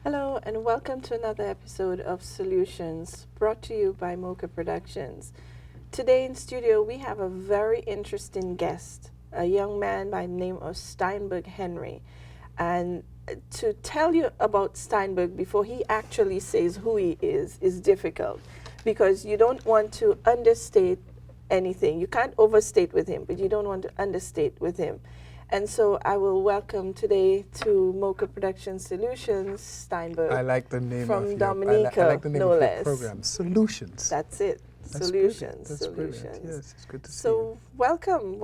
Hello and welcome to another episode of Solutions brought to you by Mocha Productions. Today in studio we have a very interesting guest, a young man by the name of Steinberg Henry. And to tell you about Steinberg before he actually says who he is difficult because you don't want to understate anything. You can't overstate with him, but you don't want to understate with him. And so I will welcome today to Mocha Production Solutions, Steinberg. I like the name from of Dominica, I like the name no of less. your program, Solutions. That's it. That's Solutions. brilliant. That's Solutions. brilliant. Yes, it's good to see So you. welcome.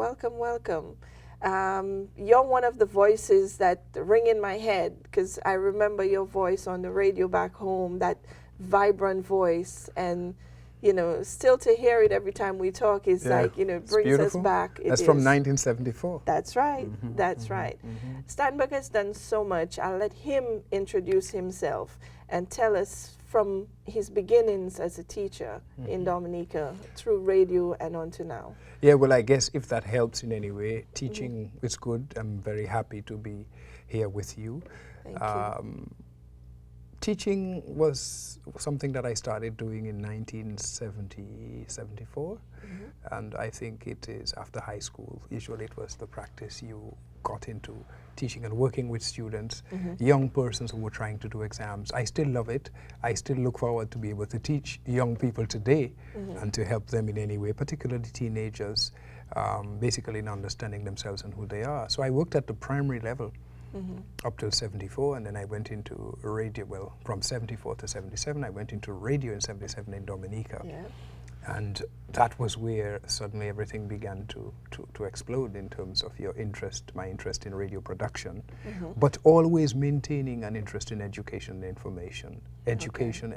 You're one of the voices that ring in my head because I remember your voice on the radio back home, that vibrant voice, and still to hear it every time we talk is like, it brings us back. That's from 1974. That's right. Mm-hmm, That's mm-hmm, right. Mm-hmm. Steinberg has done so much. I'll let him introduce himself and tell us from his beginnings as a teacher in Dominica through radio and on to now. Yeah, well, I guess if that helps in any way, teaching is good. I'm very happy to be here with you. Thank you. Teaching was something that I started doing in 1974, and I think it is after high school. Usually it was the practice you got into teaching and working with students, young persons who were trying to do exams. I still love it. I still look forward to be able to teach young people today and to help them in any way, particularly teenagers, basically in understanding themselves and who they are. So I worked at the primary level up till 74, and then I went into radio. Well, from 74 to 77, I went into radio in 77 in Dominica. Yeah. And that was where suddenly everything began to explode in terms of my interest in radio production, but always maintaining an interest in education and information. Education.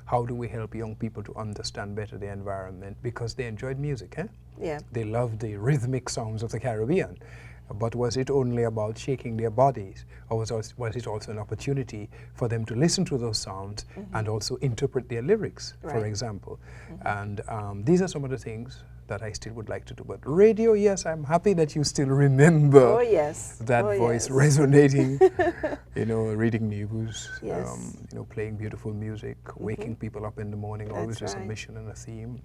How do we help young people to understand better the environment? Because they enjoyed music, eh? Yeah. They loved the rhythmic sounds of the Caribbean. But was it only about shaking their bodies, or was it also an opportunity for them to listen to those sounds and also interpret their lyrics, for example? And these are some of the things that I still would like to do. But radio, yes, I'm happy that you still remember that voice resonating, reading news, playing beautiful music, waking people up in the morning, always with a mission and a theme.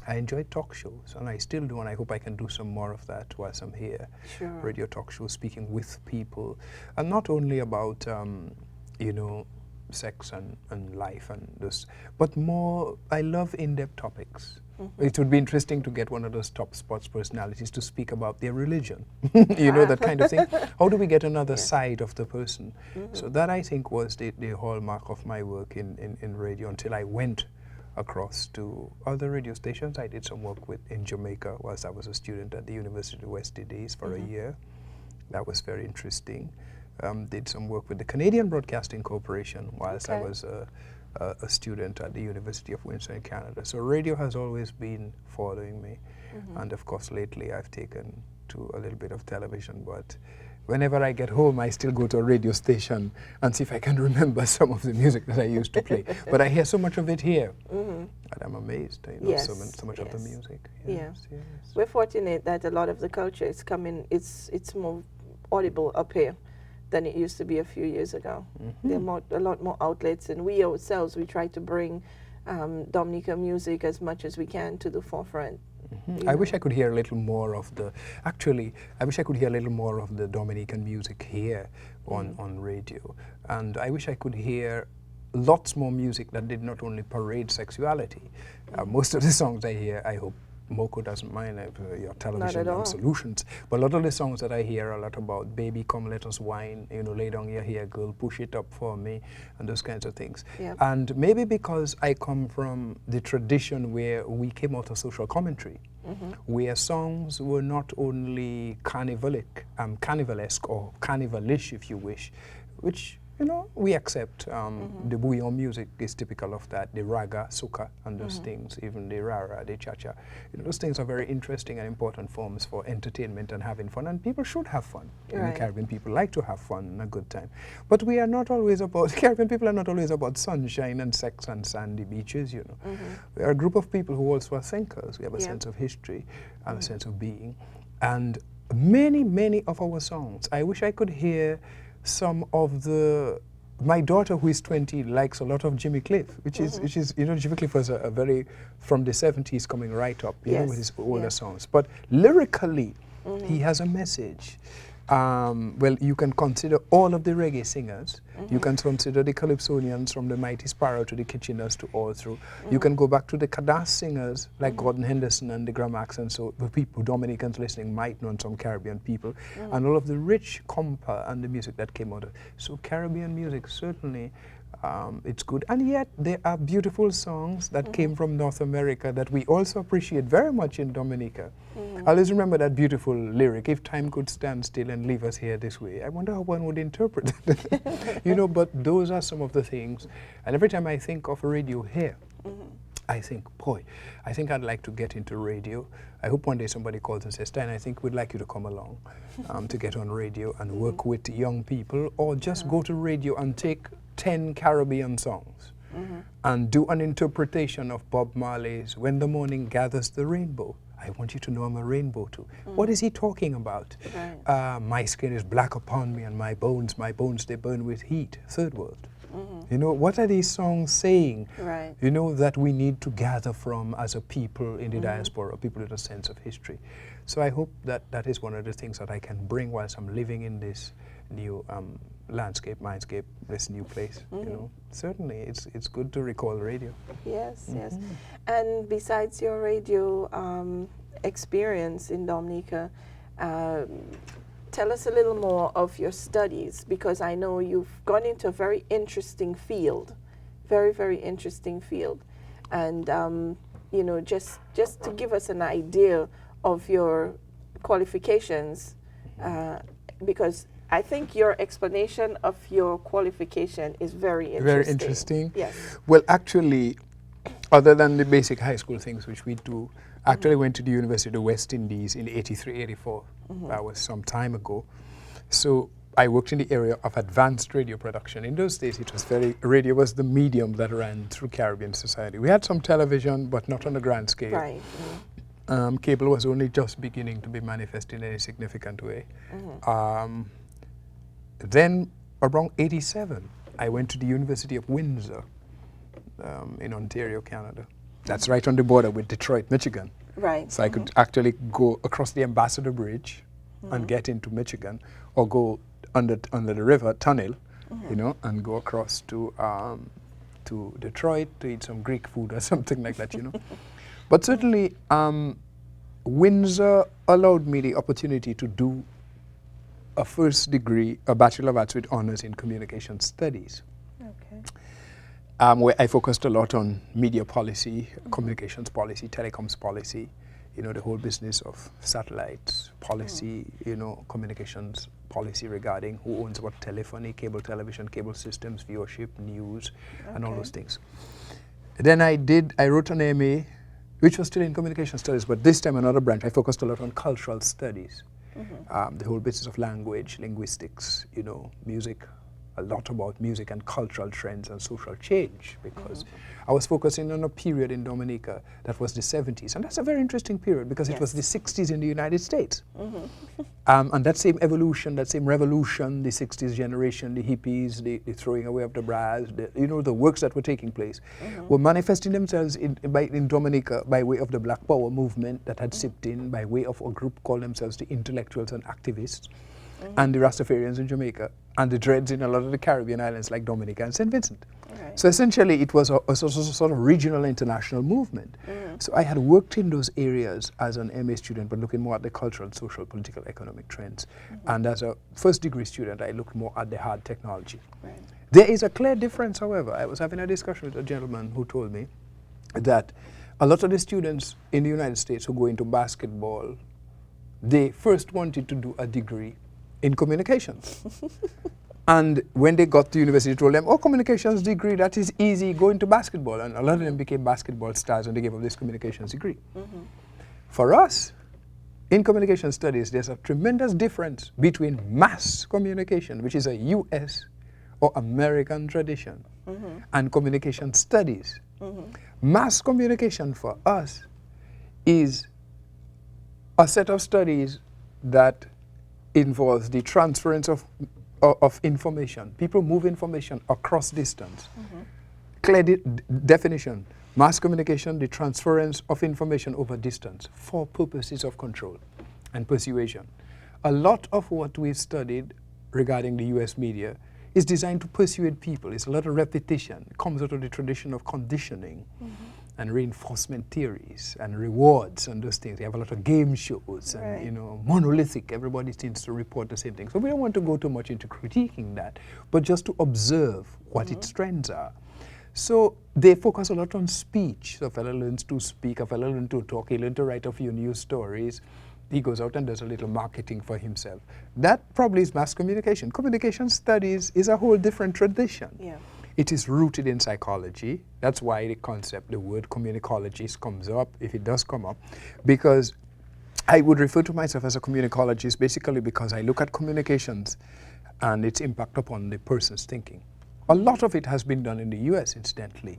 I enjoy talk shows, and I still do, and I hope I can do some more of that whilst I'm here. Sure. Radio talk shows, speaking with people, and not only about, sex and life and this, but more, I love in-depth topics. It would be interesting to get one of those top sports personalities to speak about their religion, that kind of thing. How do we get another side of the person? So that, I think, was the hallmark of my work in radio until I went across to other radio stations. I did some work in Jamaica whilst I was a student at the University of West Indies for a year. That was very interesting. Did some work with the Canadian Broadcasting Corporation whilst I was a student at the University of Windsor in Canada. So radio has always been following me. And of course lately I've taken to a little bit of television, but whenever I get home I still go to a radio station and see if I can remember some of the music that I used to play. But I hear so much of it here, and I'm amazed, so much of the music. Yes. We're fortunate that a lot of the culture is coming, it's more audible up here than it used to be a few years ago. There are a lot more outlets, and we ourselves, we try to bring Dominica music as much as we can to the forefront. I wish I could hear a little more of the, I wish I could hear a little more of the Dominican music here on radio. And I wish I could hear lots more music that did not only parade sexuality. Most of the songs I hear, I hope Moko doesn't mind your television and solutions, but a lot of the songs that I hear are a lot about baby, come let us wine, lay down your hair, girl, push it up for me, and those kinds of things. And maybe because I come from the tradition where we came out of social commentary, where songs were not only carnivalesque or carnivalish, if you wish, which we accept. The bouillon music is typical of that, the raga, soca, and those things, even the rara, the cha-cha. Those things are very interesting and important forms for entertainment and having fun, and people should have fun. Caribbean people like to have fun and a good time. But we are not always about, Caribbean people are not always about sunshine and sex and sandy beaches, We are a group of people who also are thinkers. We have a sense of history and a sense of being. And many, many of our songs, I wish I could hear some of the my daughter, who is 20, likes a lot of Jimmy Cliff, which is, you know, Jimmy Cliff was a very, from the 70s coming right up, you know, with his older songs. But lyrically, he has a message. Well, you can consider all of the reggae singers. You can consider the Calypsonians from the Mighty Sparrow to the Kitcheners to all through. You can go back to the Kadas singers like Gordon Henderson and the Gramax, and so the people, Dominicans listening might know, and some Caribbean people, and all of the rich compa and the music that came out of it. So Caribbean music, certainly, it's good. And yet there are beautiful songs that came from North America that we also appreciate very much in Dominica. I always remember that beautiful lyric, "If time could stand still and leave us here this way." I wonder how one would interpret it. You know, but those are some of the things. And every time I think of radio here, I think, boy, I think I'd like to get into radio. I hope one day somebody calls and says, "Stein, I think we'd like you to come along to get on radio and work with young people, or just go to radio and take 10 Caribbean songs and do an interpretation of Bob Marley's When the Morning Gathers the Rainbow. I want you to know I'm a rainbow too." What is he talking about? Right. My skin is black upon me and my bones, they burn with heat. Third world. You know, what are these songs saying? Right. You know, that we need to gather from as a people in the diaspora, people with a sense of history. So I hope that that is one of the things that I can bring whilst I'm living in this new landscape, mindscape, this new place. You know, certainly it's good to recall radio. Yes, yes. And besides your radio experience in Dominica, tell us a little more of your studies, because I know you've gone into a very interesting field, very interesting field. And, you know, just to give us an idea of your qualifications, because I think your explanation of your qualification is very interesting. Very interesting. Yes. Well, actually, other than the basic high school things which we do, I actually went to the University of the West Indies in 83, 84. That was some time ago. So I worked in the area of advanced radio production. In those days, it was radio was the medium that ran through Caribbean society. We had some television, but not on a grand scale. Right. Cable was only just beginning to be manifest in any significant way. Then around 87, I went to the University of Windsor in Ontario, Canada. That's right on the border with Detroit, Michigan. Right. So I could actually go across the Ambassador Bridge and get into Michigan, or go under the river tunnel, you know, and go across to Detroit to eat some Greek food or something like that, you know. But certainly, Windsor allowed me the opportunity to do a first degree, a Bachelor of Arts with honors in communication studies. Okay. Where I focused a lot on media policy, communications policy, telecoms policy, you know, the whole business of satellites policy, you know, communications policy regarding who owns what telephony, cable television, cable systems, viewership, news, and all those things. Then I wrote an MA, which was still in communication studies, but this time another branch. I focused a lot on cultural studies. The whole business of language, linguistics, you know, music, a lot about music and cultural trends and social change, because I was focusing on a period in Dominica that was the 70s. And that's a very interesting period, because it was the 60s in the United States. And that same evolution, that same revolution, the 60s generation, the hippies, the throwing away of the bras, you know, the works that were taking place, were manifesting themselves in Dominica by way of the Black Power movement that had sipped in, by way of a group called themselves the Intellectuals and Activists, and the Rastafarians in Jamaica, and the Dreads in a lot of the Caribbean islands like Dominica and St. Vincent. So essentially it was a sort of regional international movement. So I had worked in those areas as an MA student, but looking more at the cultural, social, political, economic trends. And as a first degree student, I looked more at the hard technology. There is a clear difference, however. I was having a discussion with a gentleman who told me that a lot of the students in the United States who go into basketball, they first wanted to do a degree in communications. And when they got to university, told them, "Oh, communications degree, that is easy, go into basketball." And a lot of them became basketball stars when they gave up this communications degree. For us, in communication studies, there's a tremendous difference between mass communication, which is a US or American tradition, and communication studies. Mass communication for us is a set of studies that involves the transference of of information. People move information across distance. Clear definition. Mass communication, the transference of information over distance for purposes of control and persuasion. A lot of what we've studied regarding the US media is designed to persuade people. It's a lot of repetition. It comes out of the tradition of conditioning and reinforcement theories and rewards and those things. You have a lot of game shows and, you know, monolithic. Everybody seems to report the same thing. So we don't want to go too much into critiquing that, but just to observe what its trends are. So they focus a lot on speech. So a fellow learns to speak, a fellow learns to talk, he learns to write a few news stories. He goes out and does a little marketing for himself. That probably is mass communication. Communication studies is a whole different tradition. Yeah. It is rooted in psychology. That's why the concept, the word communicologist comes up, if it does come up, because I would refer to myself as a communicologist basically because I look at communications and its impact upon the person's thinking. A lot of it has been done in the US, incidentally.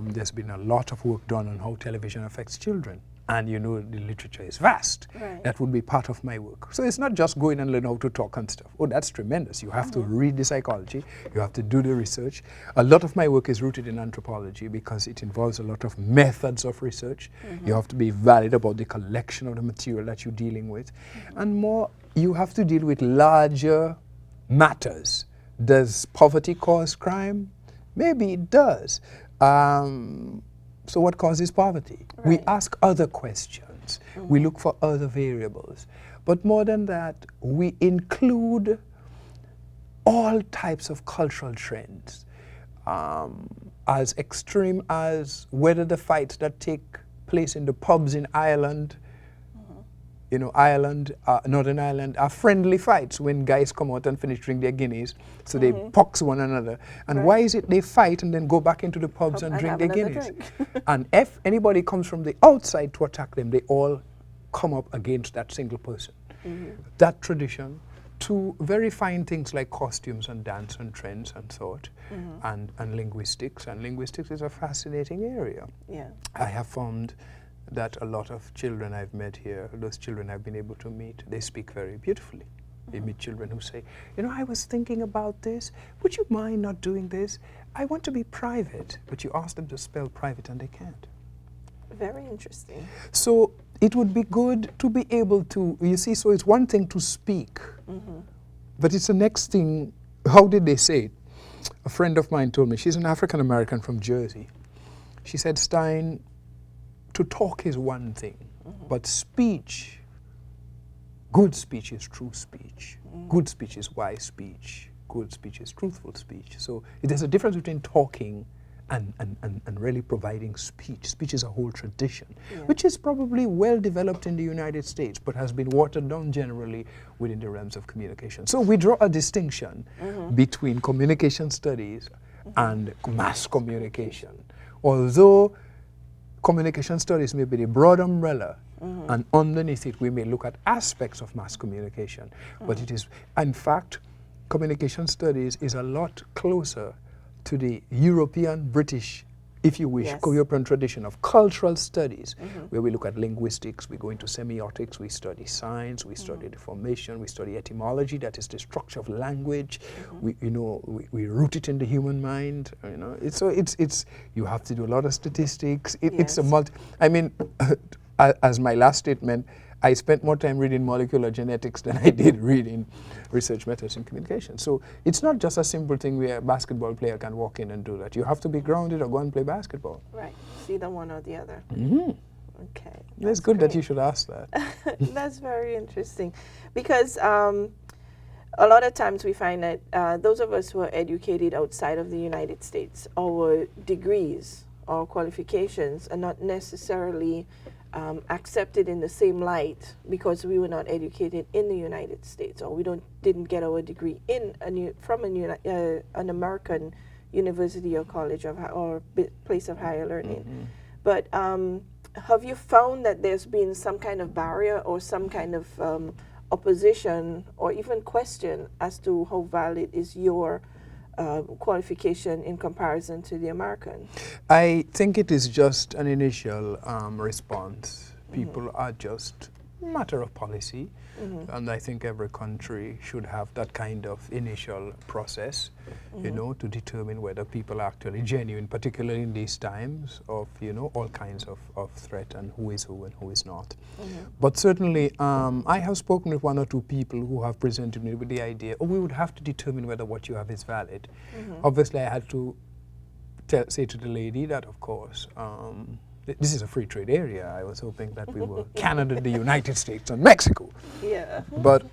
There's been a lot of work done on how television affects children. And you know, the literature is vast. Right. That would be part of my work. So it's not just going and learn how to talk and stuff. Oh, that's tremendous. You have to read the psychology. You have to do the research. A lot of my work is rooted in anthropology because it involves a lot of methods of research. You have to be valid about the collection of the material that you're dealing with. And more, you have to deal with larger matters. Does poverty cause crime? Maybe it does. So what causes poverty? Right. We ask other questions. We look for other variables. But more than that, we include all types of cultural trends, as extreme as whether the fights that take place in the pubs in Ireland, you know, Ireland, Northern Ireland, are friendly fights when guys come out and finish drinking their guineas, so they box one another. And why is it they fight and then go back into the pubs and drink their guineas? And if anybody comes from the outside to attack them, they all come up against that single person. That tradition, to very fine things like costumes and dance and trends and thought, and linguistics. And linguistics is a fascinating area. Yeah. I have found that a lot of children I've met here, those children I've been able to meet, they speak very beautifully. They meet children who say, you know, I was thinking about this. Would you mind not doing this? I want to be private. But you ask them to spell private and they can't. Very interesting. So it would be good to be able to, you see, so it's one thing to speak, but it's the next thing, how did they say it? A friend of mine told me, she's an African American from Jersey. She said, Stein, to talk is one thing, but speech, good speech is true speech. Good speech is wise speech. Good speech is truthful speech. So there's a difference between talking and really providing speech. Speech is a whole tradition, which is probably well developed in the United States, but has been watered down generally within the realms of communication. So we draw a distinction between communication studies and mass communication. Although communication studies may be the broad umbrella, and underneath it we may look at aspects of mass communication, but it is, in fact, communication studies is a lot closer to the European, British, if you wish, European tradition of cultural studies, where we look at linguistics, we go into semiotics, we study science, we study the formation, we study etymology, that is the structure of language. We root it in the human mind. You know, it's you have to do a lot of statistics. It's a I mean, as my last statement, I spent more time reading molecular genetics than I did reading research methods in communication. So it's not just a simple thing where a basketball player can walk in and do that. You have to be grounded or go and play basketball. Right. It's either one or the other. Okay. That's good that you should ask that. That's very interesting. Because a lot of times we find that those of us who are educated outside of the United States, our degrees or qualifications are not necessarily accepted in the same light because we were not educated in the United States, or we didn't get our degree from an American university or college or place of higher learning. But have you found that there's been some kind of barrier or some kind of opposition or even question as to how valid is your qualification in comparison to the American? I think it is just an initial response. People are just matter of policy, and I think every country should have that kind of initial process, you know, to determine whether people are actually genuine, particularly in these times of, you know, all kinds of threat and who is who and who is not. But certainly, I have spoken with one or two people who have presented me with the idea, oh, we would have to determine whether what you have is valid. Obviously, I had to say to the lady that, of course, this is a free trade area. I was hoping that we were Canada, the United States, and Mexico. Yeah. But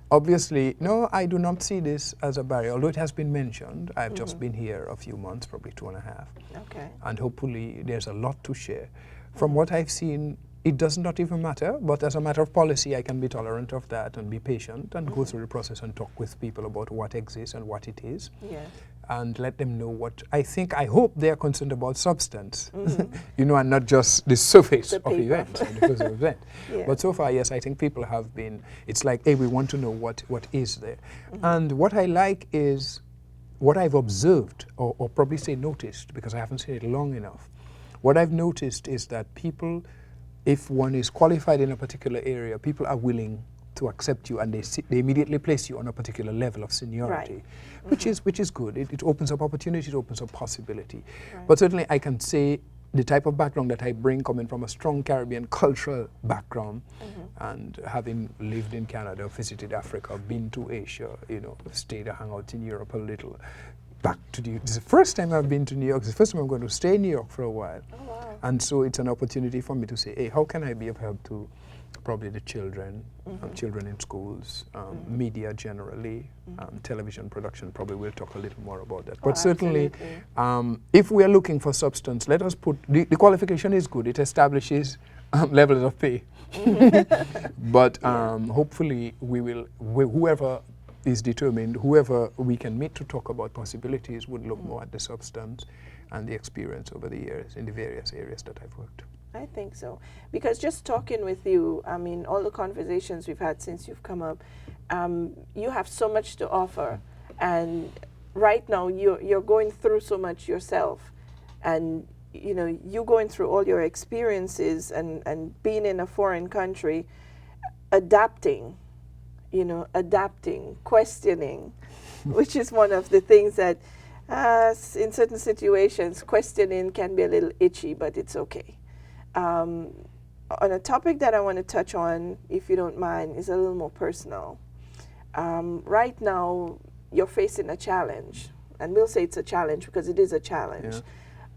obviously, no, I do not see this as a barrier, although it has been mentioned. I've just been here a few months, probably 2.5. Okay. And hopefully there's a lot to share. From what I've seen, it does not even matter, but as a matter of policy, I can be tolerant of that and be patient and go through the process and talk with people about what exists and what it is. Yes. And let them know what I hope they are concerned about substance, you know, and not just the surface of events, the physical event. Yeah. But so far, yes, I think people have been, it's like, hey, we want to know what is there. And what I like is what I've observed, or probably say noticed, because I haven't seen it long enough. What I've noticed is that people, if one is qualified in a particular area, people are willing to accept you, and they immediately place you on a particular level of seniority, which is good. It opens up opportunity, it opens up possibility. But certainly I can say the type of background that I bring, coming from a strong Caribbean cultural background, and having lived in Canada, visited Africa, been to Asia, you know, stayed and hung out in Europe a little. Back to this is the first time I've been to New York. It's the first time I'm going to stay in New York for a while. Oh, wow. And so it's an opportunity for me to say, hey, how can I be of help to probably the children, children in schools, media generally, television production, probably we'll talk a little more about that. But certainly, if we are looking for substance, let us put, the qualification is good, it establishes levels of pay. But hopefully we will, whoever is determined, whoever we can meet to talk about possibilities would look more at the substance and the experience over the years in the various areas that I've worked. I think so. Because just talking with you, I mean, all the conversations we've had since you've come up, you have so much to offer. And right now, you're going through so much yourself. And, you know, you going through all your experiences and being in a foreign country, adapting, questioning, which is one of the things that in certain situations, questioning can be a little itchy, but it's okay. On a topic that I want to touch on, if you don't mind, is a little more personal. Right now, you're facing a challenge, and we'll say it's a challenge because it is a challenge.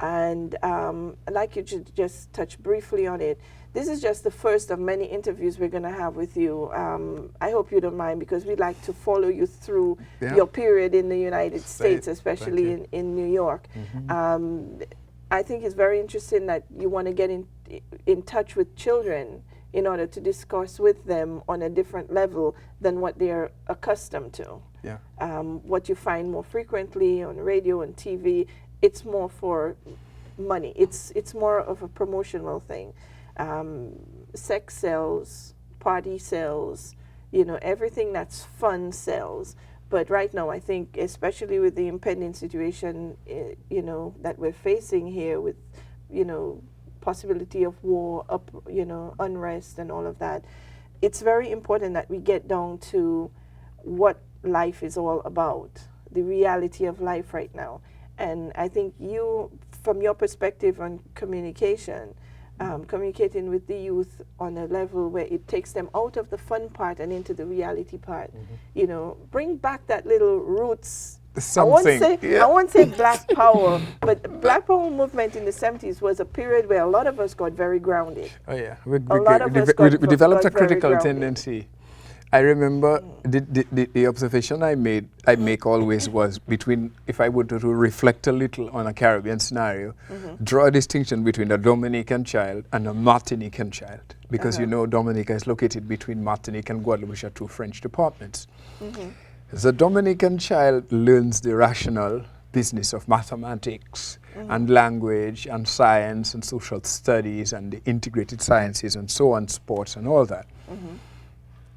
And I'd like you to just touch briefly on it. This is just the first of many interviews we're going to have with you. I hope you don't mind, because we'd like to follow you through your period in the United States, especially in New York. I think it's very interesting that you want to get in touch with children in order to discuss with them on a different level than what they're accustomed to. What you find more frequently on radio and TV, it's more for money. It's more of a promotional thing. Sex sells, party sells, everything that's fun sells. But right now, I think, especially with the impending situation, that we're facing here with, possibility of war, unrest and all of that, it's very important that we get down to what life is all about, the reality of life right now. And I think you, from your perspective on communication, communicating with the youth on a level where it takes them out of the fun part and into the reality part, bring back that little roots. Something. I won't say Black Power, but the Black Power movement in the 70s was a period where a lot of us got very grounded. Oh yeah, we developed a critical tendency. I remember the observation I make always was between, if I were to reflect a little on a Caribbean scenario, draw a distinction between a Dominican child and a Martinican child. Because Dominica is located between Martinique and Guadeloupe, which are two French departments. The Dominican child learns the rational business of mathematics and language and science and social studies and the integrated sciences and so on, sports and all that.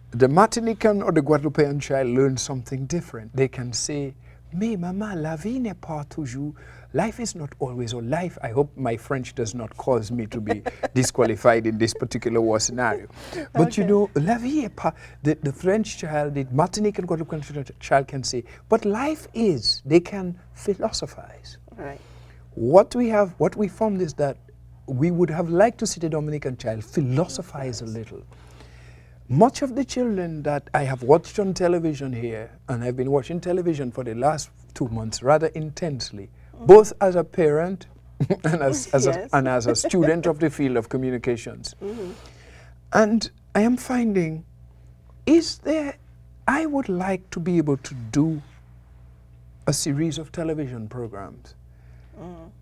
The Martinican or the Guadeloupean child learns something different. They can say Mais maman, la vie n'est pas toujours. Life is not always, or life, I hope my French does not cause me to be disqualified in this particular war scenario. But you know, la vie est pas, the French child, the Martinican Guadeloupean child can say, but life is, they can philosophize. Right. What we found is that we would have liked to see the Dominican child philosophize a little. Much of the children that I have watched on television here, and I've been watching television for the last 2 months rather intensely, both as a parent and as a student of the field of communications. And I am finding, I would like to be able to do a series of television programs.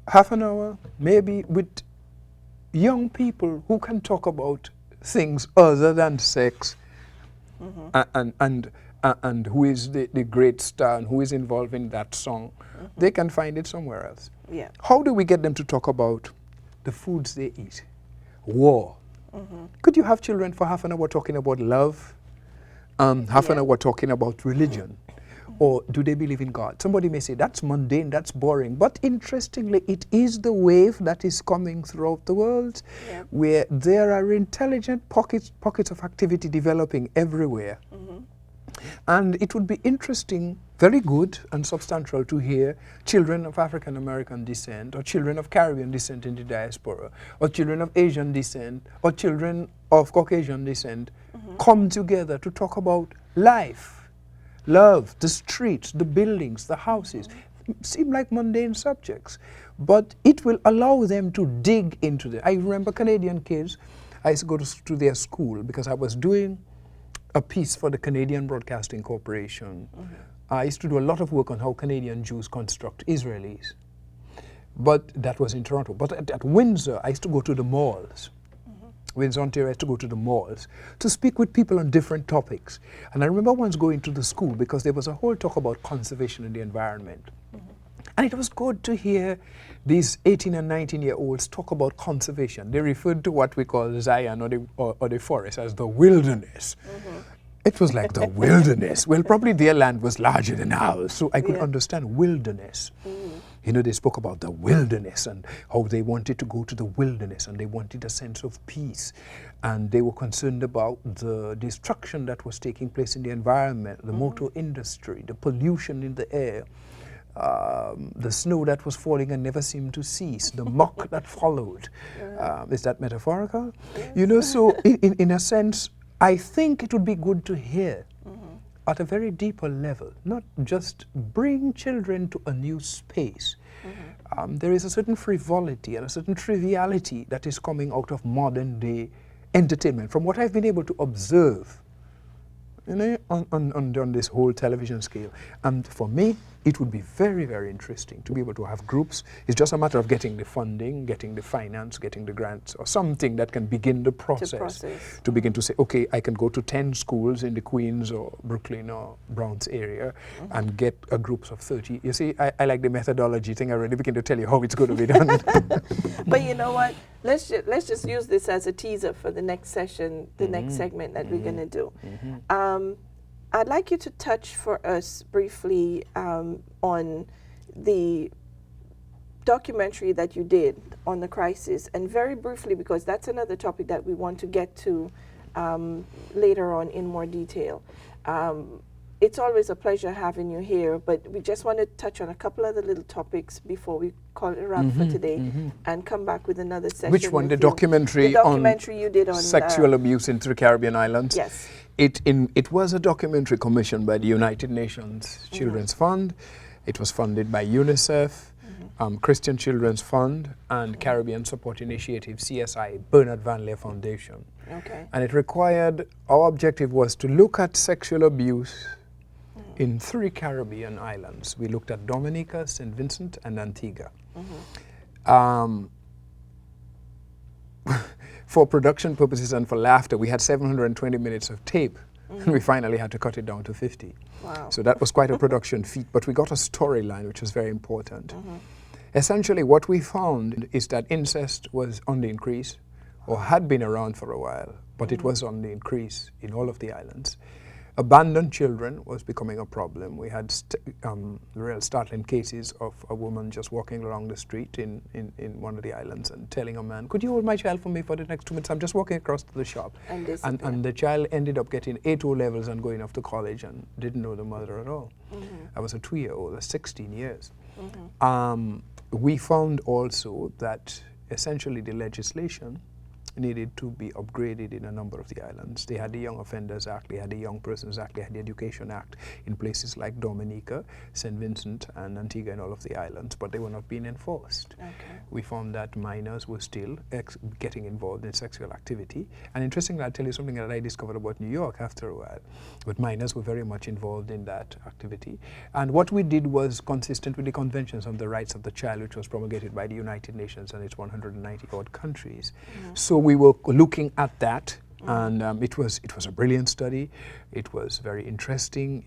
Half an hour, maybe, with young people who can talk about things other than sex, and who is the great star and who is involved in that song. They can find it somewhere else. Yeah. How do we get them to talk about the foods they eat? War. Could you have children for half an hour talking about love? Half an hour talking about religion? Or do they believe in God? Somebody may say, that's mundane, that's boring. But interestingly, it is the wave that is coming throughout the world, where there are intelligent pockets of activity developing everywhere. And it would be interesting, very good and substantial, to hear children of African American descent, or children of Caribbean descent in the diaspora, or children of Asian descent, or children of Caucasian descent come together to talk about life. Love, the streets, the buildings, the houses, seem like mundane subjects, but it will allow them to dig into them. I remember Canadian kids, I used to go to their school because I was doing a piece for the Canadian Broadcasting Corporation. I used to do a lot of work on how Canadian Jews construct Israelis, but that was in Toronto. But at Windsor, I used to go to the malls. Windsor, Ontario, I had to go to the malls to speak with people on different topics. And I remember once going to the school because there was a whole talk about conservation in the environment. And it was good to hear these 18 and 19-year-olds talk about conservation. They referred to what we call Zion or the forest as the wilderness. It was like the wilderness. Well, probably their land was larger than ours, so I could understand wilderness. You know, they spoke about the wilderness and how they wanted to go to the wilderness and they wanted a sense of peace. And they were concerned about the destruction that was taking place in the environment, the motor industry, the pollution in the air, the snow that was falling and never seemed to cease, the muck that followed. Is that metaphorical? You know, so in a sense, I think it would be good to hear at a very deeper level, not just bring children to a new space. There is a certain frivolity and a certain triviality that is coming out of modern day entertainment, from what I've been able to observe, you know, on this whole television scale. And for me, it would be very, very interesting to be able to have groups. It's just a matter of getting the funding, getting the finance, getting the grants, or something that can begin the process. To begin to say, okay, I can go to 10 schools in the Queens or Brooklyn or Bronx area and get a group of 30. You see, I like the methodology thing. I already begin to tell you how it's going to be done. But you know what? Let's just use this as a teaser for the next session, the next segment that we're going to do. I'd like you to touch for us briefly on the documentary that you did on the crisis, and very briefly, because that's another topic that we want to get to later on in more detail. It's always a pleasure having you here, but we just want to touch on a couple other little topics before we call it a wrap for today and come back with another session. Which one? The documentary you did on sexual abuse in the Caribbean islands? Yes. It was a documentary commissioned by the United Nations Children's Fund. It was funded by UNICEF, Christian Children's Fund, and Caribbean Support Initiative, CSI, Bernard Van Leer Foundation. Okay. And it required, our objective was to look at sexual abuse in 3 Caribbean islands. We looked at Dominica, St. Vincent, and Antigua. For production purposes and for laughter, we had 720 minutes of tape. And we finally had to cut it down to 50. Wow. So that was quite a production feat, but we got a storyline, which was very important. Essentially, what we found is that incest was on the increase, or had been around for a while, but it was on the increase in all of the islands. Abandoned children was becoming a problem. We had real startling cases of a woman just walking along the street in one of the islands and telling a man, "Could you hold my child for me for the next 2 minutes? I'm just walking across to the shop." And the child ended up getting 8 O-levels and going off to college and didn't know the mother at all. I was a 2-year-old, 16 years. We found also that essentially the legislation needed to be upgraded in a number of the islands. They had the Young Offenders Act, they had the Young Persons Act, they had the Education Act in places like Dominica, St. Vincent and Antigua and all of the islands, but they were not being enforced. We found that minors were still getting involved in sexual activity. And interestingly, I'll tell you something that I discovered about New York after a while. But minors were very much involved in that activity. And what we did was consistent with the Conventions on the Rights of the Child, which was promulgated by the United Nations and its 190 odd countries. So we were looking at that, and it was a brilliant study. It was very interesting.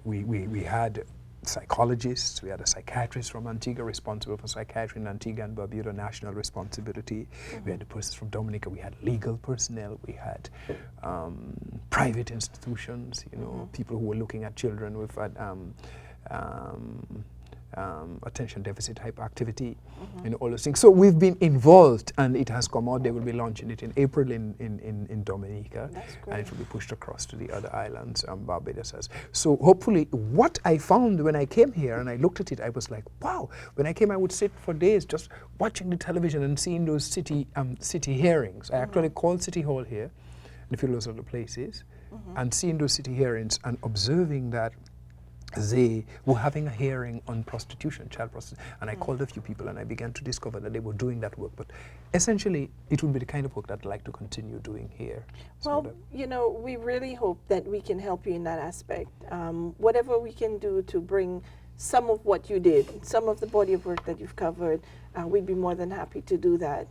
We had psychologists, we had a psychiatrist from Antigua responsible for psychiatry in Antigua and Barbuda, national responsibility. We had the persons from Dominica, we had legal personnel, we had private institutions, you know, people who were looking at children with attention deficit hyperactivity, and all those things. So we've been involved, and it has come out. They will be launching it in April in Dominica, and it will be pushed across to the other islands, Barbados has. So hopefully, what I found when I came here and I looked at it, I was like, wow. When I came, I would sit for days just watching the television and seeing those city hearings. I actually called City Hall here, and a few of those other places, and seeing those city hearings and observing that they were having a hearing on prostitution, child prostitution, and I called a few people and I began to discover that they were doing that work. But essentially, it would be the kind of work that I'd like to continue doing here. Well, you know, we really hope that we can help you in that aspect. Whatever we can do to bring some of what you did, some of the body of work that you've covered, we'd be more than happy to do that.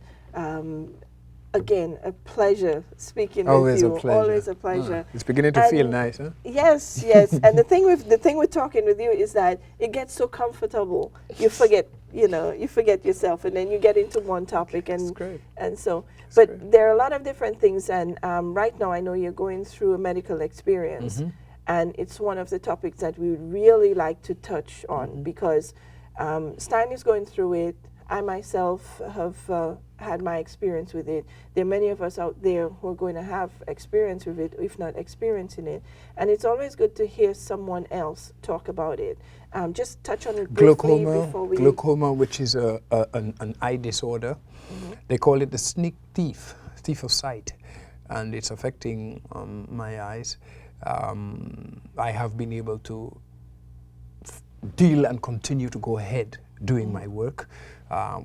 Again, a pleasure speaking with you. Always a pleasure. It's beginning to feel nice, huh? Yes, yes. And the thing with talking with you is that it gets so comfortable. You forget, you know, you forget yourself, and then you get into one topic, and so. But there are a lot of different things, and right now I know you're going through a medical experience, and it's one of the topics that we would really like to touch on because Stein is going through it. I myself have had my experience with it. There are many of us out there who are going to have experience with it, if not experiencing it. And it's always good to hear someone else talk about it. Just touch on it briefly before we... Glaucoma, which is an eye disorder. They call it the sneak thief of sight. And it's affecting my eyes. I have been able to deal and continue to go ahead doing my work.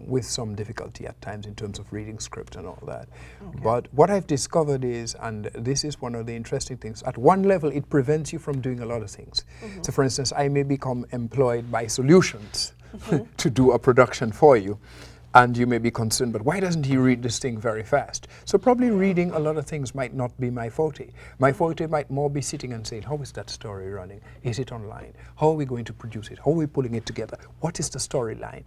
With some difficulty at times in terms of reading script and all that. But what I've discovered is, and this is one of the interesting things, at one level it prevents you from doing a lot of things. So for instance, I may become employed by Solutions to do a production for you, and you may be concerned, but why doesn't he read this thing very fast? So probably reading a lot of things might not be my forte. My forte might more be sitting and saying, how is that story running? Is it online? How are we going to produce it? How are we pulling it together? What is the storyline?